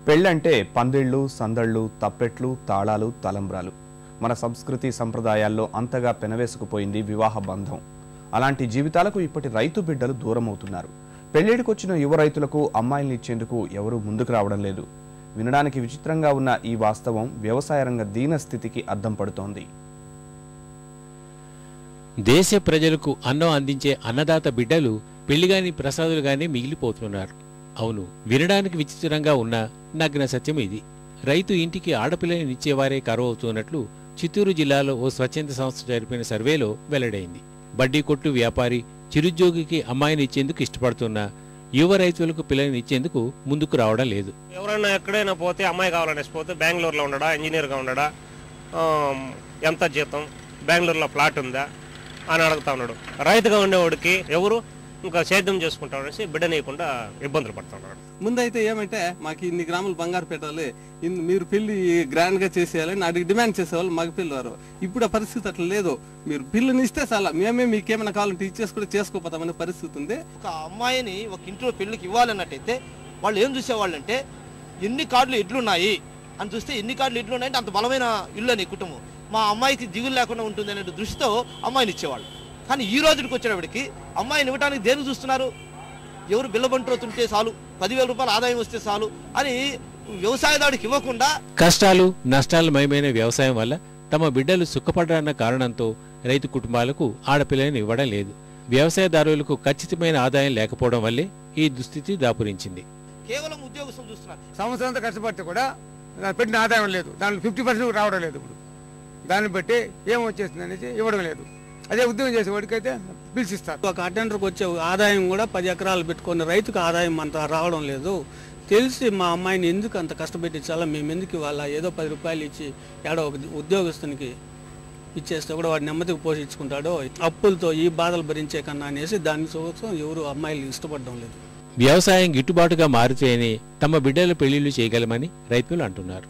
పెళ్ళంటే పందిళ్ళు, సందళ్ళు, తప్పెట్లు, తాళాలు, తలంబ్రాలు. మన సంస్కృతి సంప్రదాయాల్లో అంతగా పెనవేసుకుపోయింది వివాహ బంధం. అలాంటి జీవితాలకు ఇప్పటి రైతు బిడ్డలు దూరమవుతున్నారు. పెళ్లిడికొచ్చిన యువ రైతులకు అమ్మాయిల్ని ఇచ్చేందుకు ఎవరూ ముందుకు రావడం లేదు. వినడానికి విచిత్రంగా ఉన్న ఈ వాస్తవం వ్యవసాయ రంగ దీనస్థితికి అద్దం పడుతోంది. దేశ ప్రజలకు అన్నం అందించే అన్నదాత బిడ్డలు పెళ్లిగాని ప్రసాదులుగానే మిగిలిపోతున్నారు. అవును, వినడానికి విచిత్రంగా ఉన్న నగ్న సత్యం ఇది. రైతు ఇంటికి ఆడపిల్లనిచ్చేవారే కరువు అవుతున్నట్లు చిత్తూరు జిల్లాలో ఓ స్వచ్ఛంద సంస్థ జరిపిన సర్వేలో వెల్లడైంది. బడ్డీ కొట్టు వ్యాపారి చిరుద్యోగికి అమ్మాయిని ఇచ్చేందుకు ఇష్టపడుతున్న యువ రైతులకు పిల్లనిచ్చేందుకు ముందుకు రావడం లేదు. ఎవరైనా ఎక్కడైనా పోతే అమ్మాయి కావాలనేసి పోతే బెంగళూరులో ఉండడా, ఇంజనీర్గా ఉండడా, ఎంత జీతం, బెంగళూరులో ప్లాట్ ఉందా అని అడుగుతా ఉన్నాడు. రైతుగా ఉండేవాడికి ఎవరు ఇంకా సేద్యం చేసుకుంటాం అనేసి బిడ్డనీయకుండా ఇబ్బందులు పడుతున్నాడు. ముందైతే ఏమంటే మాకు ఇన్ని గ్రాములు బంగారు పెట్టాలి, మీరు పెళ్లి గ్రాండ్ గా చేసేయాలని అడిగి డిమాండ్ చేసేవాళ్ళు మగ పిల్లవారు. ఇప్పుడు ఆ పరిస్థితి అట్లా లేదు. మీరు పిల్లని ఇస్తే చాలా మేమే మీకేమైనా కావాలంటే ఇచ్చేసి కూడా చేసుకోపోతామనే పరిస్థితి ఉంది. ఒక అమ్మాయిని ఒక ఇంట్లో పెళ్లికి ఇవ్వాలన్నట్టయితే వాళ్ళు ఏం చూసేవాళ్ళంటే ఎన్ని కార్డులు ఎడ్లున్నాయి అని చూస్తే, ఎన్ని కార్డులు ఎడ్లు ఉన్నాయంటే అంత బలమైన ఇల్లు అని కుటుంబం, మా అమ్మాయికి దిగులు లేకుండా ఉంటుంది అనే దృష్టితో అమ్మాయిని ఇచ్చేవాళ్ళు. కానీ ఈ రోజుకి వచ్చేటప్పటికి అమ్మాయిని ఇవ్వడానికి దేనికి చూస్తున్నారు? ఎవరు బిల్లబంట్రోతుంటే చాలు, 10,000 రూపాయలు ఆదాయం వస్తే చాలు అని వ్యవసాయదారుడికి ఇవ్వకుండా కష్టాలు నష్టాలు మయమైన వ్యవసాయం వల్ల తమ బిడ్డలు సుఖపడ్డారన్న కారణంతో రైతు కుటుంబాలకు ఆడపిల్లని ఇవ్వడం లేదు. వ్యవసాయదారులకు ఖచ్చితమైన ఆదాయం లేకపోవడం వల్లే ఈ దుస్థితి దాపురించింది. కేవలం ఉద్యోగస్తులు చూస్తున్నారు. సంవత్సరం అంతా కష్టపడితే కూడా పెట్టిన ఆదాయం లేదు, దాంట్లో 50% రావడం లేదు. ఇప్పుడు దాన్ని బట్టి ఏమొచ్చేస్తుంది అనేసి ఇవ్వడం లేదు. అదే ఉద్యోగం చేసేవాడికి అయితే పిలిచిస్తారు. ఒక అటెండర్కి వచ్చే ఆదాయం కూడా 10 ఎకరాలు పెట్టుకున్న రైతుకు ఆదాయం అంత రావడం లేదు. తెలిసి మా అమ్మాయిని ఎందుకు అంత కష్టపెట్టించాలా, మేము ఎందుకు ఇవ్వాలా, ఏదో 10 రూపాయలు ఇచ్చి ఏడో ఒక ఉద్యోగస్తునికి ఇచ్చేస్తే కూడా వాడు నెమ్మదికి పోషించుకుంటాడో, అప్పులతో ఈ బాధలు భరించే కన్నా అనేసి దాని కోసం ఎవరు అమ్మాయిలు ఇష్టపడడం లేదు. వ్యవసాయం గిట్టుబాటుగా మారితేనే తమ బిడ్డల పెళ్లిళ్లు చేయగలమని రైతులు అంటున్నారు.